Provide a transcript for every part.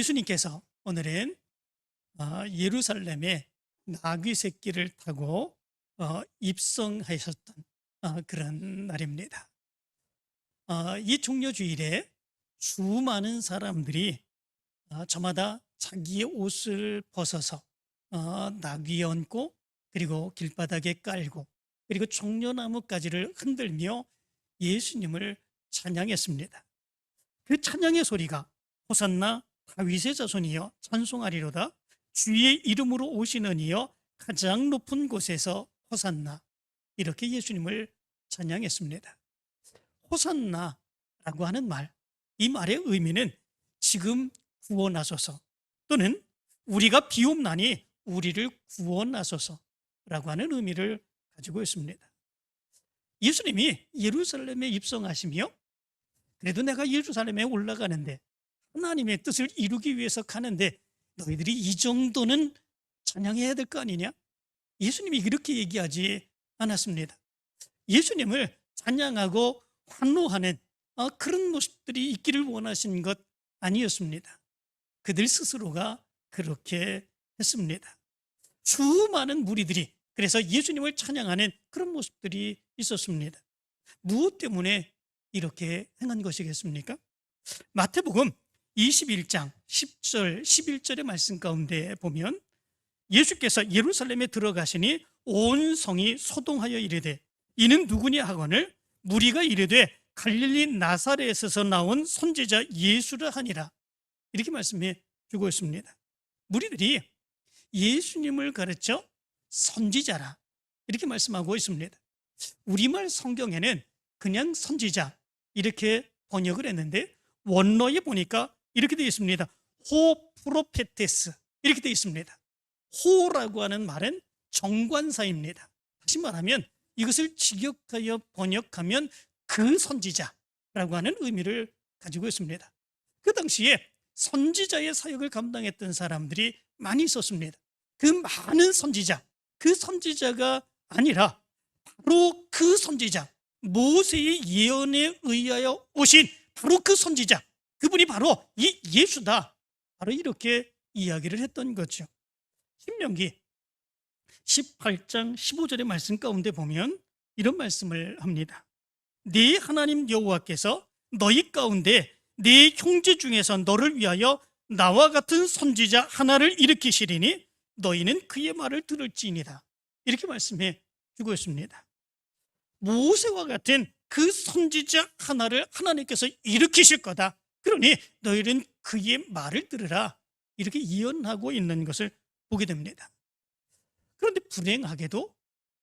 예수님께서 오늘은 예루살렘에 나귀 새끼를 타고 입성하셨던 그런 날입니다. 이 종려주일에 수많은 사람들이 저마다 자기의 옷을 벗어서 나귀에 얹고, 그리고 길바닥에 깔고, 그리고 종려나무 가지를 흔들며 예수님을 찬양했습니다. 그 찬양의 소리가 호산나 다윗의 자손이여 찬송하리로다, 주의 이름으로 오시는 이여 가장 높은 곳에서 호산나, 이렇게 예수님을 찬양했습니다. 호산나라고 하는 말, 이 말의 의미는 지금 구원하소서, 또는 우리가 비옵나니 우리를 구원하소서라고 하는 의미를 가지고 있습니다. 예수님이 예루살렘에 입성하시며, 그래도 내가 예루살렘에 올라가는데 하나님의 뜻을 이루기 위해서 가는데 너희들이 이 정도는 찬양해야 될 거 아니냐? 예수님이 그렇게 얘기하지 않았습니다. 예수님을 찬양하고 환호하는 그런 모습들이 있기를 원하신 것 아니었습니다. 그들 스스로가 그렇게 했습니다. 수많은 무리들이 그래서 예수님을 찬양하는 그런 모습들이 있었습니다. 무엇 때문에 이렇게 행한 것이겠습니까? 마태복음 21장 10절 11절의 말씀 가운데 보면, 예수께서 예루살렘에 들어가시니 온 성이 소동하여 이르되 이는 누구냐 하거늘 무리가 이르되 갈릴리 나사렛에서 나온 선지자 예수라 하니라, 이렇게 말씀해 주고 있습니다. 무리들이 예수님을 가르쳐 선지자라 이렇게 말씀하고 있습니다. 우리말 성경에는 그냥 선지자 이렇게 번역을 했는데 원어에 보니까 이렇게 되어 있습니다. 호 프로페테스, 이렇게 되어 있습니다. 호라고 하는 말은 정관사입니다. 다시 말하면 이것을 직역하여 번역하면 그 선지자라고 하는 의미를 가지고 있습니다. 그 당시에 선지자의 사역을 감당했던 사람들이 많이 있었습니다. 그 많은 선지자, 그 선지자가 아니라 바로 그 선지자, 모세의 예언에 의하여 오신 바로 그 선지자, 그분이 바로 이 예수다, 바로 이렇게 이야기를 했던 거죠. 신명기 18장 15절의 말씀 가운데 보면 이런 말씀을 합니다. 네 하나님 여호와께서 너희 가운데 네 형제 중에서 너를 위하여 나와 같은 선지자 하나를 일으키시리니 너희는 그의 말을 들을지니라, 이렇게 말씀해 주고 있습니다. 모세와 같은 그 선지자 하나를 하나님께서 일으키실 거다, 그러니 너희는 그의 말을 들으라, 이렇게 예언하고 있는 것을 보게 됩니다. 그런데 불행하게도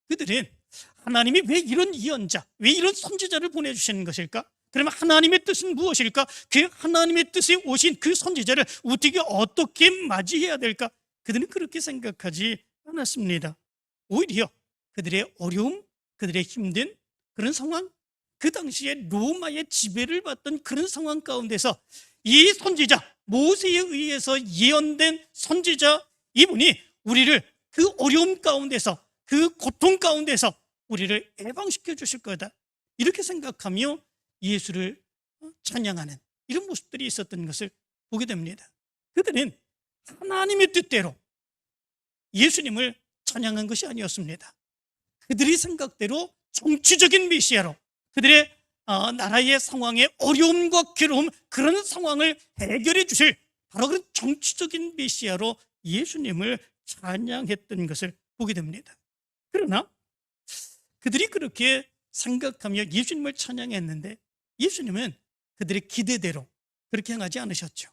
그들은 하나님이 왜 이런 예언자, 왜 이런 선지자를 보내주시는 것일까? 그러면 하나님의 뜻은 무엇일까? 그 하나님의 뜻에 오신 그 선지자를 어떻게 맞이해야 될까? 그들은 그렇게 생각하지 않았습니다. 오히려 그들의 어려움, 그들의 힘든 그런 상황, 그 당시에 로마의 지배를 받던 그런 상황 가운데서 이 선지자, 모세에 의해서 예언된 선지자, 이분이 우리를 그 어려움 가운데서, 그 고통 가운데서 우리를 해방시켜 주실 거다, 이렇게 생각하며 예수를 찬양하는 이런 모습들이 있었던 것을 보게 됩니다. 그들은 하나님의 뜻대로 예수님을 찬양한 것이 아니었습니다. 그들의 생각대로 정치적인 메시아로, 그들의 나라의 상황의 어려움과 괴로움, 그런 상황을 해결해 주실 바로 그런 정치적인 메시아로 예수님을 찬양했던 것을 보게 됩니다. 그러나 그들이 그렇게 생각하며 예수님을 찬양했는데 예수님은 그들의 기대대로 그렇게 행하지 않으셨죠.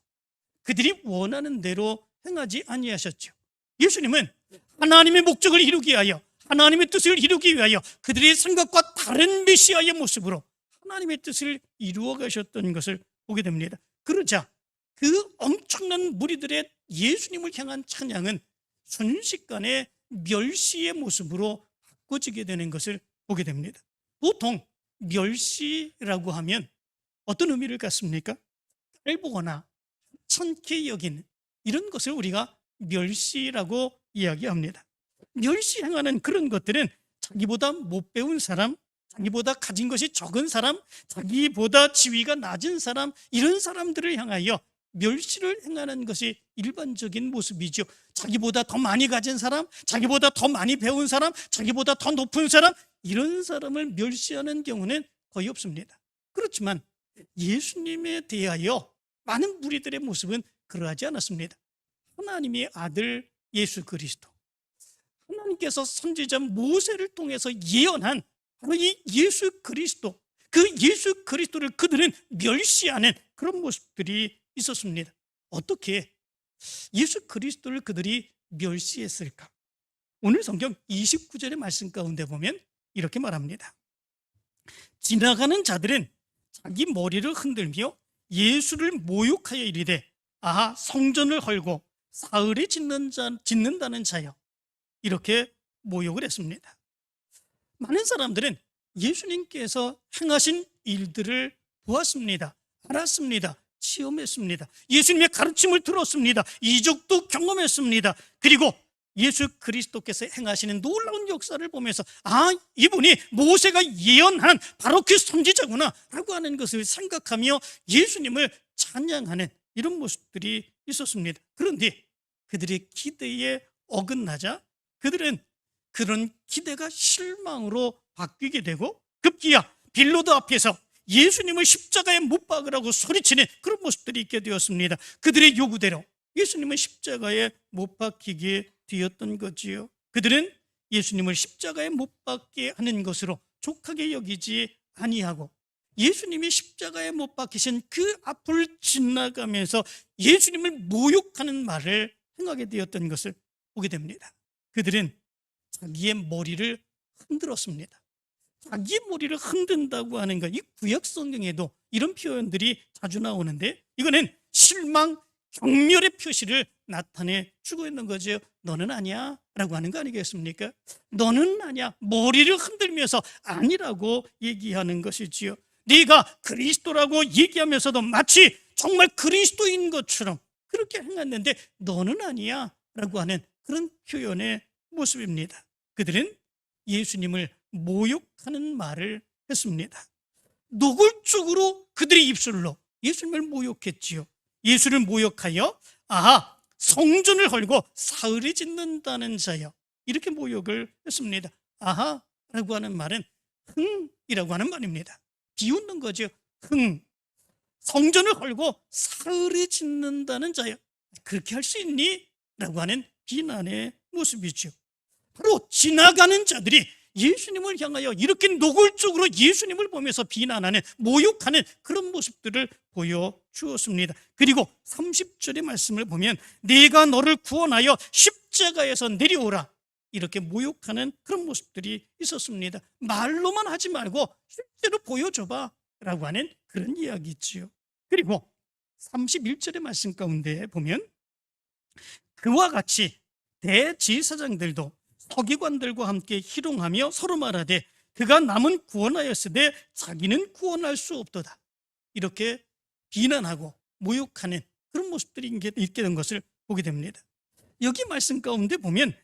그들이 원하는 대로 행하지 아니하셨죠. 예수님은 하나님의 목적을 이루기 위하여, 하나님의 뜻을 이루기 위하여 그들의 생각과 다른 메시아의 모습으로 하나님의 뜻을 이루어 가셨던 것을 보게 됩니다. 그러자 그 엄청난 무리들의 예수님을 향한 찬양은 순식간에 멸시의 모습으로 바꿔지게 되는 것을 보게 됩니다. 보통 멸시라고 하면 어떤 의미를 갖습니까? 깔보거나 하찮게 여기는 이런 것을 우리가 멸시라고 이야기합니다. 멸시행하는 그런 것들은 자기보다 못 배운 사람, 자기보다 가진 것이 적은 사람, 자기보다 지위가 낮은 사람, 이런 사람들을 향하여 멸시를 행하는 것이 일반적인 모습이죠. 자기보다 더 많이 가진 사람, 자기보다 더 많이 배운 사람, 자기보다 더 높은 사람, 이런 사람을 멸시하는 경우는 거의 없습니다. 그렇지만 예수님에 대하여 많은 무리들의 모습은 그러하지 않았습니다. 하나님의 아들 예수 그리스도, 하나님께서 선지자 모세를 통해서 예언한 바로 이 예수 그리스도, 그 예수 그리스도를 그들은 멸시하는 그런 모습들이 있었습니다. 어떻게 예수 그리스도를 그들이 멸시했을까? 오늘 성경 29절의 말씀 가운데 보면 이렇게 말합니다. 지나가는 자들은 자기 머리를 흔들며 예수를 모욕하여 이르되 아하, 성전을 헐고 사흘에 짓는다는 자여, 이렇게 모욕을 했습니다. 많은 사람들은 예수님께서 행하신 일들을 보았습니다. 알았습니다. 체험했습니다. 예수님의 가르침을 들었습니다. 이적도 경험했습니다. 그리고 예수 그리스도께서 행하시는 놀라운 역사를 보면서 아, 이분이 모세가 예언한 바로 그 선지자구나 라고 하는 것을 생각하며 예수님을 찬양하는 이런 모습들이 있었습니다. 그런데 그들의 기대에 어긋나자 그들은 그런 기대가 실망으로 바뀌게 되고 급기야 빌라도 앞에서 예수님을 십자가에 못 박으라고 소리치는 그런 모습들이 있게 되었습니다. 그들의 요구대로 예수님을 십자가에 못 박히게 되었던 거지요. 그들은 예수님을 십자가에 못 박게 하는 것으로 족하게 여기지 아니하고 예수님이 십자가에 못 박히신 그 앞을 지나가면서 예수님을 모욕하는 말을 행하게 되었던 것을 보게 됩니다. 그들은 자기의 머리를 흔들었습니다. 자기 머리를 흔든다고 하는 것, 이 구약 성경에도 이런 표현들이 자주 나오는데 이거는 실망, 경멸의 표시를 나타내 주고 있는 거죠. 너는 아니야 라고 하는 거 아니겠습니까? 너는 아니야, 머리를 흔들면서 아니라고 얘기하는 것이지요. 네가 그리스도라고 얘기하면서도 마치 정말 그리스도인 것처럼 그렇게 행했는데 너는 아니야 라고 하는 그런 표현의 모습입니다. 그들은 예수님을 모욕하는 말을 했습니다. 노골적으로 그들의 입술로 예수님을 모욕했지요. 예수를 모욕하여 아하, 성전을 헐고 사흘에 짓는다는 자여, 이렇게 모욕을 했습니다. 아하 라고 하는 말은 흥이라고 하는 말입니다. 비웃는 거죠. 흥, 성전을 헐고 사흘에 짓는다는 자여, 그렇게 할 수 있니? 라고 하는 비난의 모습이죠. 바로 지나가는 자들이 예수님을 향하여 이렇게 노골적으로 예수님을 보면서 비난하는, 모욕하는 그런 모습들을 보여주었습니다. 그리고 30절의 말씀을 보면 내가 너를 구원하여 십자가에서 내려오라, 이렇게 모욕하는 그런 모습들이 있었습니다. 말로만 하지 말고 실제로 보여줘봐 라고 하는 그런 이야기지요. 그리고 31절의 말씀 가운데 보면 그와 같이 대제사장들도 서기관들과 함께 희롱하며 서로 말하되 그가 남은 구원하였으되 자기는 구원할 수 없도다, 이렇게 비난하고 모욕하는 그런 모습들이 있게 된 것을 보게 됩니다. 여기 말씀 가운데 보면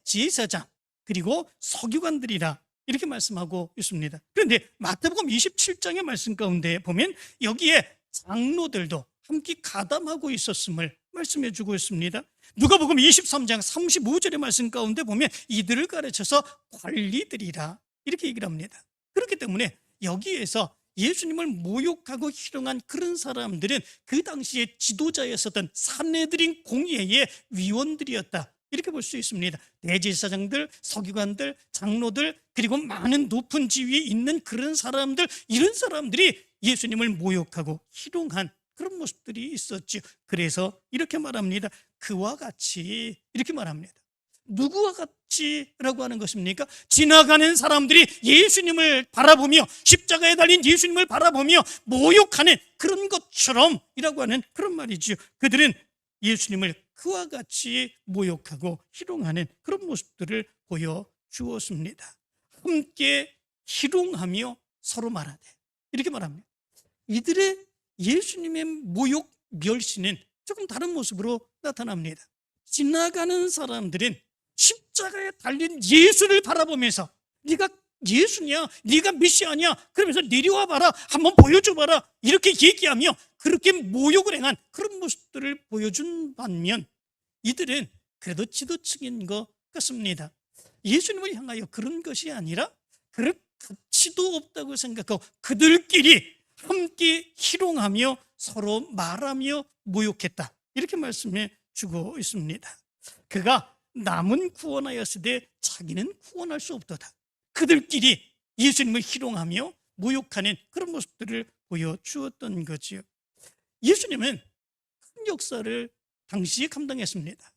대제사장 그리고 서기관들이라 이렇게 말씀하고 있습니다. 그런데 마태복음 27장의 말씀 가운데 보면 여기에 장로들도 함께 가담하고 있었음을 말씀해 주고 있습니다. 누가복음 23장 35절의 말씀 가운데 보면 이들을 가르쳐서 관리들이라 이렇게 얘기를 합니다. 그렇기 때문에 여기에서 예수님을 모욕하고 희롱한 그런 사람들은 그 당시에 지도자였었던 산헤드린 공회의 위원들이었다, 이렇게 볼 수 있습니다. 대제사장들, 서기관들, 장로들, 그리고 많은 높은 지위에 있는 그런 사람들, 이런 사람들이 예수님을 모욕하고 희롱한 그런 모습들이 있었죠. 그래서 이렇게 말합니다. 그와 같이, 이렇게 말합니다. 누구와 같이라고 하는 것입니까? 지나가는 사람들이 예수님을 바라보며 십자가에 달린 예수님을 바라보며 모욕하는 그런 것처럼 이라고 하는 그런 말이죠. 그들은 예수님을 그와 같이 모욕하고 희롱하는 그런 모습들을 보여주었습니다. 함께 희롱하며 서로 말하되, 이렇게 말합니다. 이들의 예수님의 모욕, 멸시는 조금 다른 모습으로 나타납니다. 지나가는 사람들은 십자가에 달린 예수를 바라보면서 네가 예수냐, 네가 메시아냐, 그러면서 내려와 봐라, 한번 보여줘 봐라, 이렇게 얘기하며 그렇게 모욕을 행한 그런 모습들을 보여준 반면 이들은 그래도 지도층인 것 같습니다. 예수님을 향하여 그런 것이 아니라 그럴 가치도 없다고 생각하고 그들끼리 함께 희롱하며 서로 말하며 모욕했다, 이렇게 말씀해 주고 있습니다. 그가 남은 구원하였으되 자기는 구원할 수 없도다. 그들끼리 예수님을 희롱하며 모욕하는 그런 모습들을 보여주었던 거지요. 예수님은 큰 역사를 당시에 감당했습니다.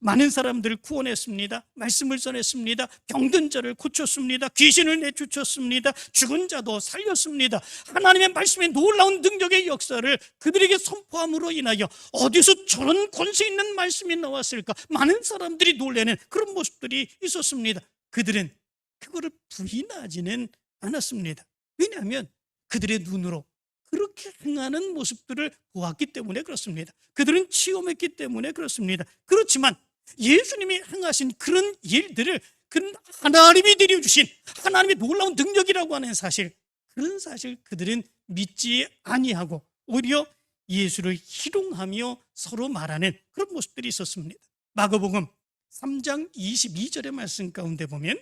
많은 사람들을 구원했습니다. 말씀을 전했습니다. 병든 자를 고쳤습니다. 귀신을 내쫓았습니다. 죽은 자도 살렸습니다. 하나님의 말씀의 놀라운 능력의 역사를 그들에게 선포함으로 인하여 어디서 저런 권세 있는 말씀이 나왔을까, 많은 사람들이 놀라는 그런 모습들이 있었습니다. 그들은 그거를 부인하지는 않았습니다. 왜냐하면 그들의 눈으로 그렇게 행하는 모습들을 보았기 때문에 그렇습니다. 그들은 체험했기 때문에 그렇습니다. 그렇지만 예수님이 행하신 그런 일들을, 그런 하나님이 내려주신 하나님의 놀라운 능력이라고 하는 사실, 그런 사실 그들은 믿지 아니하고 오히려 예수를 희롱하며 서로 말하는 그런 모습들이 있었습니다. 마가복음 3장 22절의 말씀 가운데 보면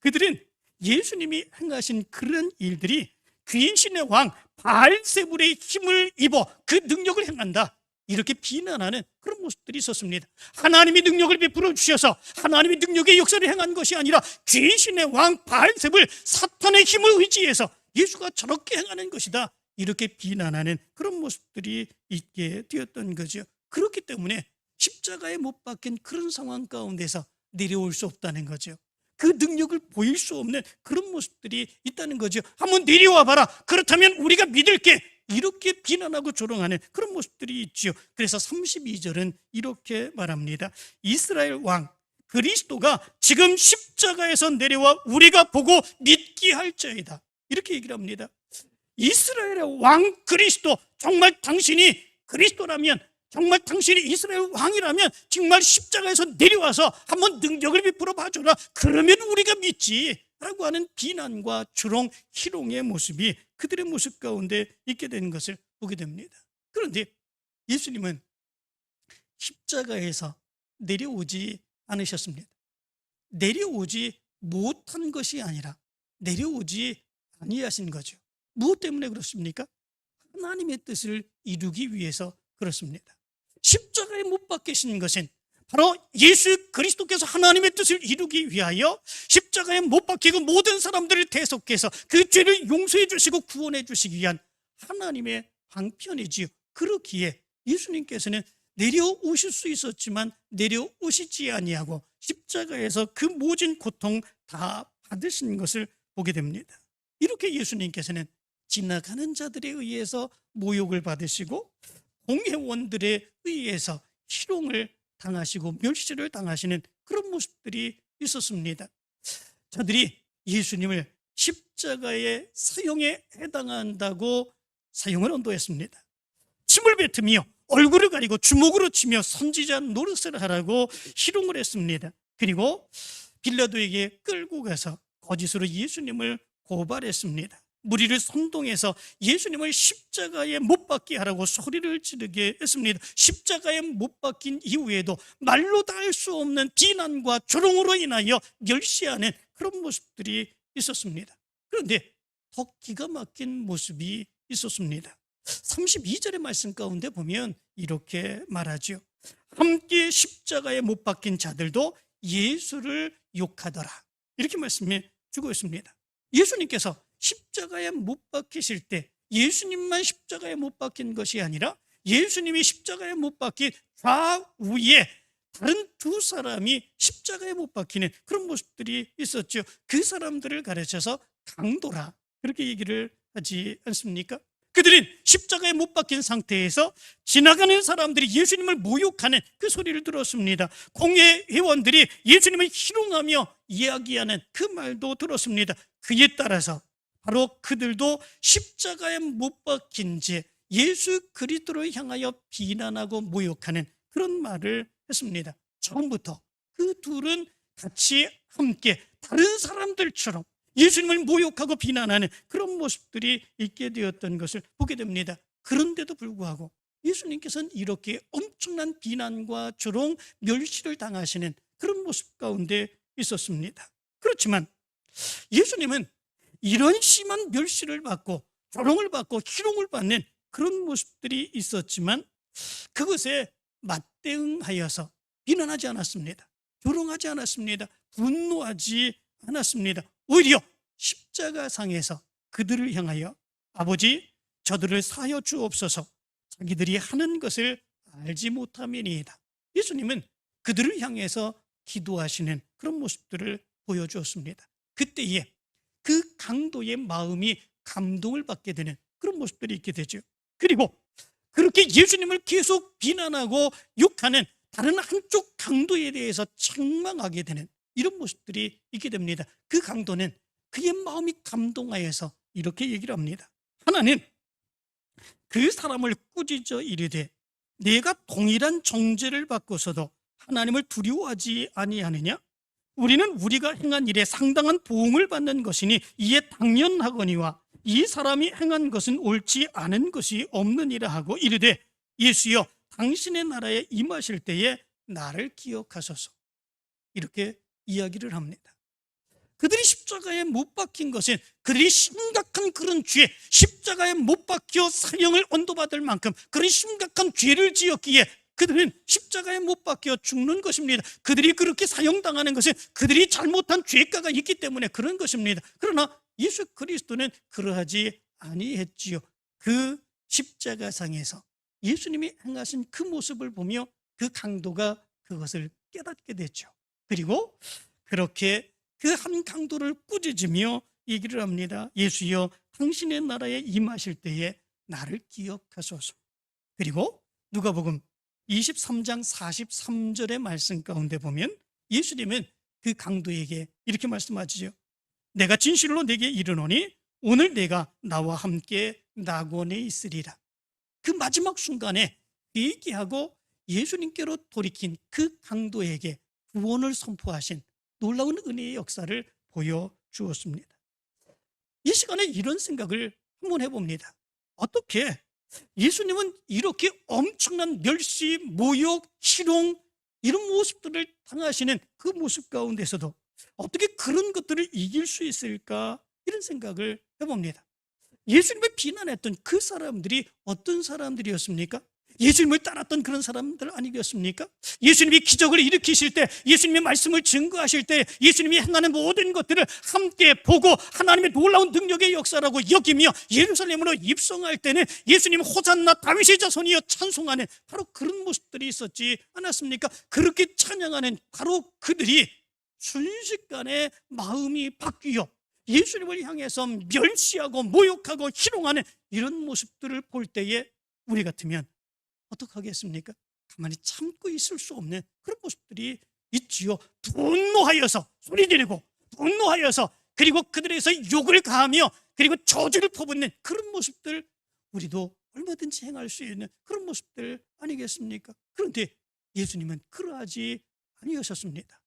그들은 예수님이 행하신 그런 일들이 귀신의 왕 바알세불의 힘을 입어 그 능력을 행한다, 이렇게 비난하는 그런 모습들이 있었습니다. 하나님이 능력을 베풀어 주셔서 하나님이 능력의 역사를 행한 것이 아니라 귀신의 왕 바알세불, 사탄의 힘을 의지해서 예수가 저렇게 행하는 것이다, 이렇게 비난하는 그런 모습들이 있게 되었던 거죠. 그렇기 때문에 십자가에 못 박힌 그런 상황 가운데서 내려올 수 없다는 거죠. 그 능력을 보일 수 없는 그런 모습들이 있다는 거죠. 한번 내려와 봐라, 그렇다면 우리가 믿을게, 이렇게 비난하고 조롱하는 그런 모습들이 있죠. 그래서 32절은 이렇게 말합니다. 이스라엘 왕 그리스도가 지금 십자가에서 내려와 우리가 보고 믿게 할자이다, 이렇게 얘기를 합니다. 이스라엘의 왕 그리스도, 정말 당신이 그리스도라면, 정말 당신이 이스라엘 왕이라면 정말 십자가에서 내려와서 한번 능력을 베풀어 봐줘라, 그러면 우리가 믿지, 라고 하는 비난과 조롱, 희롱의 모습이 그들의 모습 가운데 있게 되는 것을 보게 됩니다. 그런데 예수님은 십자가에서 내려오지 않으셨습니다. 내려오지 못한 것이 아니라 내려오지 아니하신 거죠. 무엇 때문에 그렇습니까? 하나님의 뜻을 이루기 위해서 그렇습니다. 십자가에 못 박히신 것은 바로 예수 그리스도께서 하나님의 뜻을 이루기 위하여 십자가에 못 박히고 모든 사람들을 대속해서 그 죄를 용서해 주시고 구원해 주시기 위한 하나님의 방편이지요. 그렇기에 예수님께서는 내려오실 수 있었지만 내려오시지 아니하고 십자가에서 그 모진 고통 다 받으신 것을 보게 됩니다. 이렇게 예수님께서는 지나가는 자들에 의해서 모욕을 받으시고 공회원들에 의해서 희롱을 당하시고 멸시를 당하시는 그런 모습들이 있었습니다. 저들이 예수님을 십자가의 사형에 해당한다고 사형을 언도했습니다. 침을 뱉으며 얼굴을 가리고 주먹으로 치며 선지자 노릇을 하라고 희롱을 했습니다. 그리고 빌라도에게 끌고 가서 거짓으로 예수님을 고발했습니다. 무리를 선동해서 예수님을 십자가에 못 박게 하라고 소리를 지르게 했습니다. 십자가에 못 박힌 이후에도 말로 다 할 수 없는 비난과 조롱으로 인하여 멸시하는 그런 모습들이 있었습니다. 그런데 더 기가 막힌 모습이 있었습니다. 32절의 말씀 가운데 보면 이렇게 말하죠. 함께 십자가에 못 박힌 자들도 예수를 욕하더라, 이렇게 말씀해 주고 있습니다. 예수님께서 십자가에 못 박히실 때 예수님만 십자가에 못 박힌 것이 아니라 예수님이 십자가에 못 박힌 좌우에 다른 두 사람이 십자가에 못 박히는 그런 모습들이 있었죠. 그 사람들을 가르쳐서 강도라, 그렇게 얘기를 하지 않습니까? 그들은 십자가에 못 박힌 상태에서 지나가는 사람들이 예수님을 모욕하는 그 소리를 들었습니다. 공회 회원들이 예수님을 희롱하며 이야기하는 그 말도 들었습니다. 그에 따라서 바로 그들도 십자가에 못 박힌 지 예수 그리스도를 향하여 비난하고 모욕하는 그런 말을 했습니다. 처음부터 그 둘은 같이 함께 다른 사람들처럼 예수님을 모욕하고 비난하는 그런 모습들이 있게 되었던 것을 보게 됩니다. 그런데도 불구하고 예수님께서는 이렇게 엄청난 비난과 조롱, 멸시를 당하시는 그런 모습 가운데 있었습니다. 그렇지만 예수님은 이런 심한 멸시를 받고 조롱을 받고 희롱을 받는 그런 모습들이 있었지만 그것에 맞대응하여서 비난하지 않았습니다. 조롱하지 않았습니다. 분노하지 않았습니다. 오히려 십자가상에서 그들을 향하여 아버지, 저들을 사하여 주옵소서, 자기들이 하는 것을 알지 못함이니이다. 예수님은 그들을 향해서 기도하시는 그런 모습들을 보여주었습니다. 그때에 그 강도의 마음이 감동을 받게 되는 그런 모습들이 있게 되죠. 그리고 그렇게 예수님을 계속 비난하고 욕하는 다른 한쪽 강도에 대해서 책망하게 되는 이런 모습들이 있게 됩니다. 그 강도는 그의 마음이 감동하여서 이렇게 얘기를 합니다. 하나는 그 사람을 꾸짖어 이르되 내가 동일한 정죄를 받고서도 하나님을 두려워하지 아니하느냐? 우리는 우리가 행한 일에 상당한 보응을 받는 것이니 이에 당연하거니와 이 사람이 행한 것은 옳지 않은 것이 없느니라 하고 이르되 예수여 당신의 나라에 임하실 때에 나를 기억하소서. 이렇게 이야기를 합니다. 그들이 십자가에 못 박힌 것은 그들이 심각한 그런 죄, 십자가에 못 박혀 사형을 언도받을 만큼 그런 심각한 죄를 지었기에 그들은 십자가에 못 박혀 죽는 것입니다. 그들이 그렇게 사형당하는 것은 그들이 잘못한 죄가가 있기 때문에 그런 것입니다. 그러나 예수 그리스도는 그러하지 아니했지요. 그 십자가상에서 예수님이 행하신 그 모습을 보며 그 강도가 그것을 깨닫게 됐죠. 그리고 그렇게 그 한 강도를 꾸짖으며 얘기를 합니다. 예수여 당신의 나라에 임하실 때에 나를 기억하소서. 그리고 누가복음 23장 43절의 말씀 가운데 보면 예수님은 그 강도에게 이렇게 말씀하시죠. 내가 진실로 내게 이르노니 오늘 내가 나와 함께 낙원에 있으리라. 그 마지막 순간에 얘기하고 예수님께로 돌이킨 그 강도에게 구원을 선포하신 놀라운 은혜의 역사를 보여주었습니다. 이 시간에 이런 생각을 한번 해봅니다. 어떻게 예수님은 이렇게 엄청난 멸시, 모욕, 희롱 이런 모습들을 당하시는 그 모습 가운데서도 어떻게 그런 것들을 이길 수 있을까 이런 생각을 해봅니다. 예수님을 비난했던 그 사람들이 어떤 사람들이었습니까? 예수님을 따랐던 그런 사람들 아니겠습니까? 예수님이 기적을 일으키실 때, 예수님의 말씀을 증거하실 때, 예수님이 행하는 모든 것들을 함께 보고 하나님의 놀라운 능력의 역사라고 여기며 예루살렘으로 입성할 때는 예수님 호산나 다윗의 자손이여 찬송하는 바로 그런 모습들이 있었지 않았습니까? 그렇게 찬양하는 바로 그들이 순식간에 마음이 바뀌어 예수님을 향해서 멸시하고 모욕하고 희롱하는 이런 모습들을 볼 때에 우리 같으면 어떻게 하겠습니까? 가만히 참고 있을 수 없는 그런 모습들이 있지요. 분노하여서 소리 지르고 분노하여서 그리고 그들에서 욕을 가하며 그리고 저주를 퍼붓는 그런 모습들 우리도 얼마든지 행할 수 있는 그런 모습들 아니겠습니까? 그런데 예수님은 그러하지 아니하셨습니다.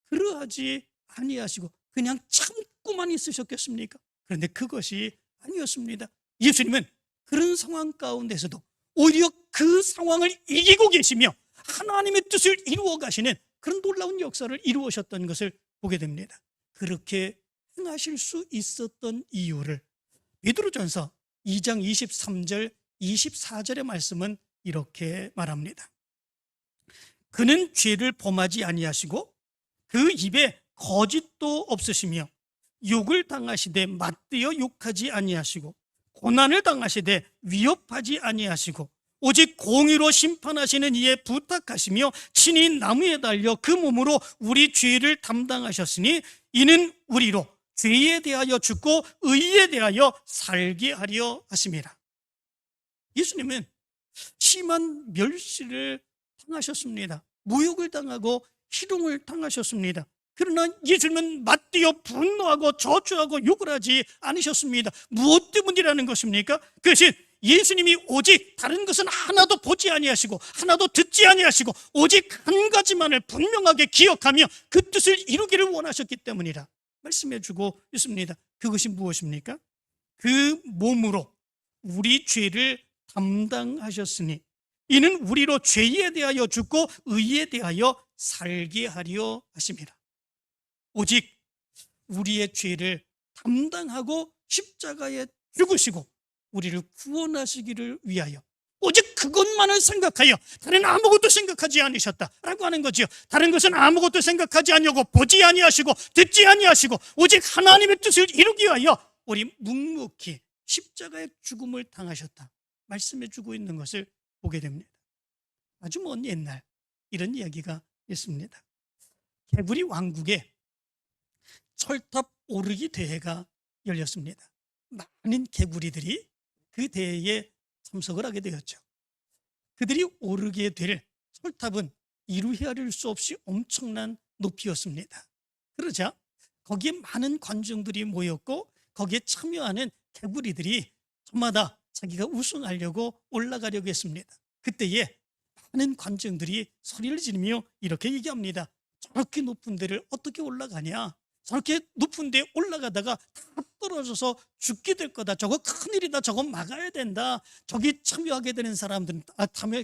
그러하지 아니하시고 그냥 참고만 있으셨겠습니까? 그런데 그것이 아니었습니다. 예수님은 그런 상황 가운데서도 오히려 그 상황을 이기고 계시며 하나님의 뜻을 이루어 가시는 그런 놀라운 역사를 이루으셨던 것을 보게 됩니다. 그렇게 행하실 수 있었던 이유를 베드로전서 2장 23절 24절의 말씀은 이렇게 말합니다. 그는 죄를 범하지 아니하시고 그 입에 거짓도 없으시며 욕을 당하시되 맞대어 욕하지 아니하시고 고난을 당하시되 위협하지 아니하시고 오직 공의로 심판하시는 이에 부탁하시며 친히 나무에 달려 그 몸으로 우리 죄를 담당하셨으니 이는 우리로 죄에 대하여 죽고 의에 대하여 살게 하려 하심이라. 예수님은 심한 멸시를 당하셨습니다. 모욕을 당하고 희롱을 당하셨습니다. 그러나 예수님은 맞대어 분노하고 저주하고 욕을 하지 않으셨습니다. 무엇 때문이라는 것입니까? 그것은 예수님이 오직 다른 것은 하나도 보지 아니하시고 하나도 듣지 아니하시고 오직 한 가지만을 분명하게 기억하며 그 뜻을 이루기를 원하셨기 때문이라 말씀해 주고 있습니다. 그것이 무엇입니까? 그 몸으로 우리 죄를 담당하셨으니 이는 우리로 죄에 대하여 죽고 의에 대하여 살게 하려 하심이라. 오직 우리의 죄를 담당하고 십자가에 죽으시고 우리를 구원하시기를 위하여 오직 그것만을 생각하여 다른 아무것도 생각하지 않으셨다라고 하는 거지요. 다른 것은 아무것도 생각하지 아니하고 보지 아니하시고 듣지 아니하시고 오직 하나님의 뜻을 이루기 위하여 우리 묵묵히 십자가의 죽음을 당하셨다 말씀해 주고 있는 것을 보게 됩니다. 아주 먼 옛날 이런 이야기가 있습니다. 개구리 왕국에 철탑 오르기 대회가 열렸습니다. 많은 개구리들이 그 대회에 참석을 하게 되었죠. 그들이 오르게 될 철탑은 이루 헤아릴 수 없이 엄청난 높이였습니다. 그러자 거기에 많은 관중들이 모였고 거기에 참여하는 개구리들이 저마다 자기가 우승하려고 올라가려고 했습니다. 그때에 많은 관중들이 소리를 지르며 이렇게 얘기합니다. 저렇게 높은 데를 어떻게 올라가냐? 저렇게 높은 데 올라가다가 다 떨어져서 죽게 될 거다. 저거 큰일이다. 저거 막아야 된다. 저기 참여하게 되는 사람들은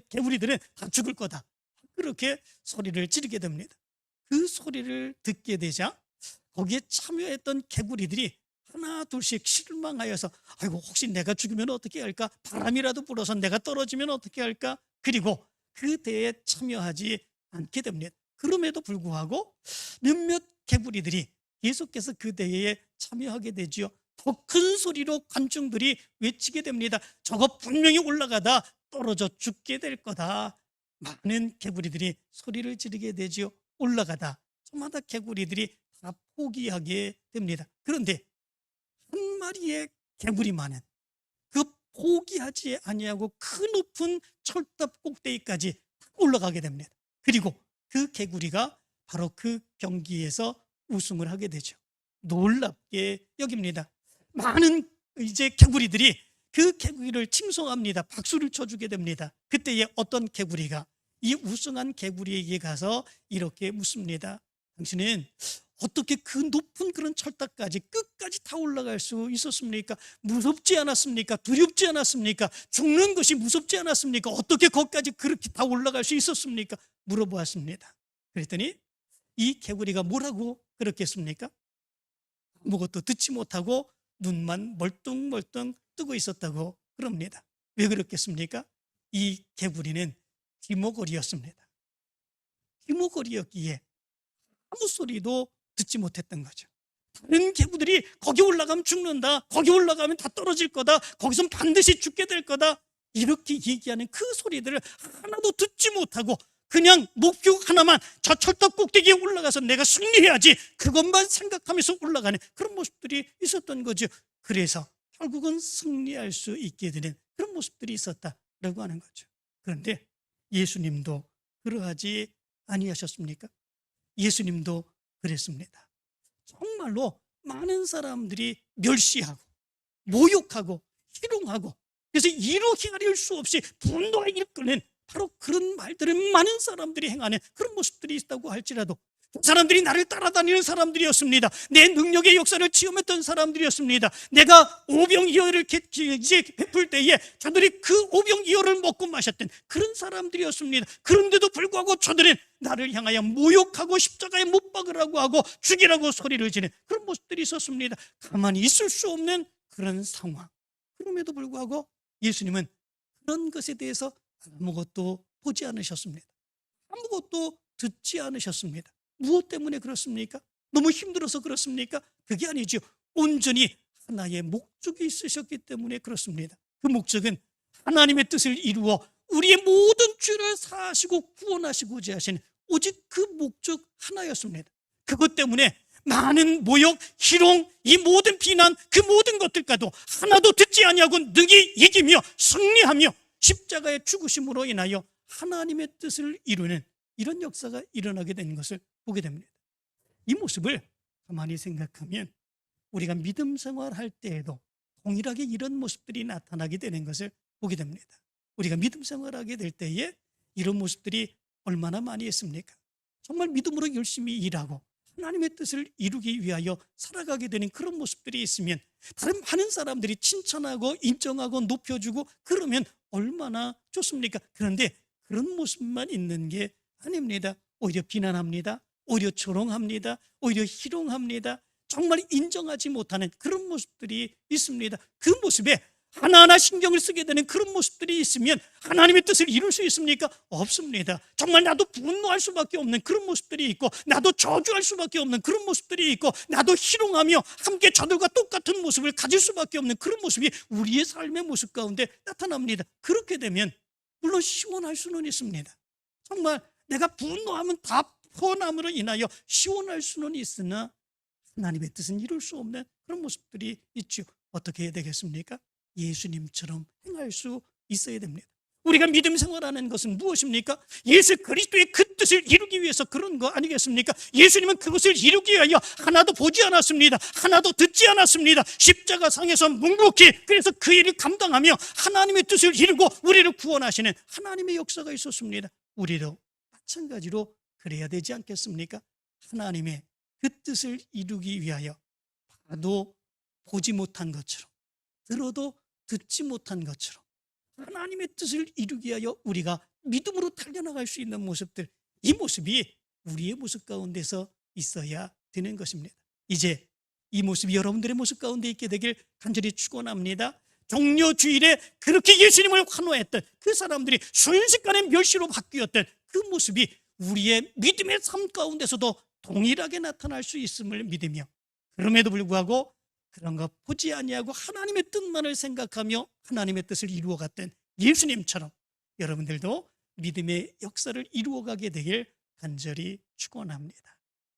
개구리들은 다 죽을 거다. 그렇게 소리를 지르게 됩니다. 그 소리를 듣게 되자 거기에 참여했던 개구리들이 하나 둘씩 실망하여서 아이고 혹시 내가 죽으면 어떻게 할까? 바람이라도 불어서 내가 떨어지면 어떻게 할까? 그리고 그 대회에 참여하지 않게 됩니다. 그럼에도 불구하고 몇몇 개구리들이 계속해서 그 대회에 참여하게 되지요. 더 큰 소리로 관중들이 외치게 됩니다. 저거 분명히 올라가다 떨어져 죽게 될 거다. 많은 개구리들이 소리를 지르게 되지요. 올라가다 저마다 개구리들이 다 포기하게 됩니다. 그런데 한 마리의 개구리만은 그 포기하지 아니하고 그 높은 철탑 꼭대기까지 올라가게 됩니다. 그리고 그 개구리가 바로 그 경기에서 우승을 하게 되죠. 놀랍게 여깁니다. 많은 이제 개구리들이 그 개구리를 칭송합니다. 박수를 쳐주게 됩니다. 그때에 어떤 개구리가 이 우승한 개구리에게 가서 이렇게 묻습니다. 당신은 어떻게 그 높은 그런 철탑까지 끝까지 다 올라갈 수 있었습니까? 무섭지 않았습니까? 두렵지 않았습니까? 죽는 것이 무섭지 않았습니까? 어떻게 거기까지 그렇게 다 올라갈 수 있었습니까? 물어보았습니다. 그랬더니 이 개구리가 뭐라고 그렇겠습니까? 아무것도 듣지 못하고 눈만 멀뚱멀뚱 뜨고 있었다고 그럽니다. 왜 그렇겠습니까? 이 개구리는 귀머거리였습니다. 귀머거리였기에 아무 소리도 듣지 못했던 거죠. 다른 개구들이 거기 올라가면 죽는다, 거기 올라가면 다 떨어질 거다, 거기선 반드시 죽게 될 거다 이렇게 얘기하는 그 소리들을 하나도 듣지 못하고 그냥 목표 하나만 저 철탑 꼭대기에 올라가서 내가 승리해야지 그것만 생각하면서 올라가는 그런 모습들이 있었던 거죠. 그래서 결국은 승리할 수 있게 되는 그런 모습들이 있었다라고 하는 거죠. 그런데 예수님도 그러하지 아니하셨습니까? 예수님도 그랬습니다. 정말로 많은 사람들이 멸시하고 모욕하고 희롱하고 그래서 이루 헤아릴 수 없이 분노가 일끄는 바로 그런 말들을 많은 사람들이 행하는 그런 모습들이 있다고 할지라도 그 사람들이 나를 따라다니는 사람들이었습니다. 내 능력의 역사를 체험했던 사람들이었습니다. 내가 오병이어를 베풀 때에 저들이 그 오병이어를 먹고 마셨던 그런 사람들이었습니다. 그런데도 불구하고 저들은 나를 향하여 모욕하고 십자가에 못 박으라고 하고 죽이라고 소리를 지르는 그런 모습들이 있었습니다. 가만히 있을 수 없는 그런 상황. 그럼에도 불구하고 예수님은 그런 것에 대해서 아무것도 보지 않으셨습니다. 아무것도 듣지 않으셨습니다. 무엇 때문에 그렇습니까? 너무 힘들어서 그렇습니까? 그게 아니죠. 온전히 하나의 목적이 있으셨기 때문에 그렇습니다. 그 목적은 하나님의 뜻을 이루어 우리의 모든 죄를 사하시고 구원하시고자 하신 오직 그 목적 하나였습니다. 그것 때문에 많은 모욕, 희롱, 이 모든 비난, 그 모든 것들과도 하나도 듣지 아니하고 능히 이기며 승리하며 십자가의 죽으심으로 인하여 하나님의 뜻을 이루는 이런 역사가 일어나게 된 것을 보게 됩니다. 이 모습을 가만히 생각하면 우리가 믿음 생활할 때에도 동일하게 이런 모습들이 나타나게 되는 것을 보게 됩니다. 우리가 믿음 생활하게 될 때에 이런 모습들이 얼마나 많이 있습니까? 정말 믿음으로 열심히 일하고 하나님의 뜻을 이루기 위하여 살아가게 되는 그런 모습들이 있으면 다른 많은 사람들이 칭찬하고 인정하고 높여주고 그러면 얼마나 좋습니까? 그런데 그런 모습만 있는 게 아닙니다. 오히려 비난합니다. 오히려 조롱합니다. 오히려 희롱합니다. 정말 인정하지 못하는 그런 모습들이 있습니다. 그 모습에 하나하나 신경을 쓰게 되는 그런 모습들이 있으면 하나님의 뜻을 이룰 수 있습니까? 없습니다. 정말 나도 분노할 수밖에 없는 그런 모습들이 있고, 나도 저주할 수밖에 없는 그런 모습들이 있고, 나도 희롱하며 함께 저들과 똑같은 모습을 가질 수밖에 없는 그런 모습이 우리의 삶의 모습 가운데 나타납니다. 그렇게 되면 물론 시원할 수는 있습니다. 정말 내가 분노하면 다 퍼남으로 인하여 시원할 수는 있으나 하나님의 뜻은 이룰 수 없는 그런 모습들이 있죠. 어떻게 해야 되겠습니까? 예수님처럼 행할 수 있어야 됩니다. 우리가 믿음 생활하는 것은 무엇입니까? 예수 그리스도의 그 뜻을 이루기 위해서 그런 거 아니겠습니까? 예수님은 그것을 이루기 위하여 하나도 보지 않았습니다. 하나도 듣지 않았습니다. 십자가상에서 묵묵히 그래서 그 일을 감당하며 하나님의 뜻을 이루고 우리를 구원하시는 하나님의 역사가 있었습니다. 우리도 마찬가지로 그래야 되지 않겠습니까? 하나님의 그 뜻을 이루기 위하여 봐도 보지 못한 것처럼, 들어도 듣지 못한 것처럼 하나님의 뜻을 이루기 위하여 우리가 믿음으로 달려나갈 수 있는 모습들, 이 모습이 우리의 모습 가운데서 있어야 되는 것입니다. 이제 이 모습이 여러분들의 모습 가운데 있게 되길 간절히 축원합니다. 종려 주일에 그렇게 예수님을 환호했던 그 사람들이 순식간에 멸시로 바뀌었던 그 모습이 우리의 믿음의 삶 가운데서도 동일하게 나타날 수 있음을 믿으며, 그럼에도 불구하고 그런 거 보지 아니하고 하나님의 뜻만을 생각하며 하나님의 뜻을 이루어갔던 예수님처럼 여러분들도 믿음의 역사를 이루어가게 되길 간절히 축원합니다.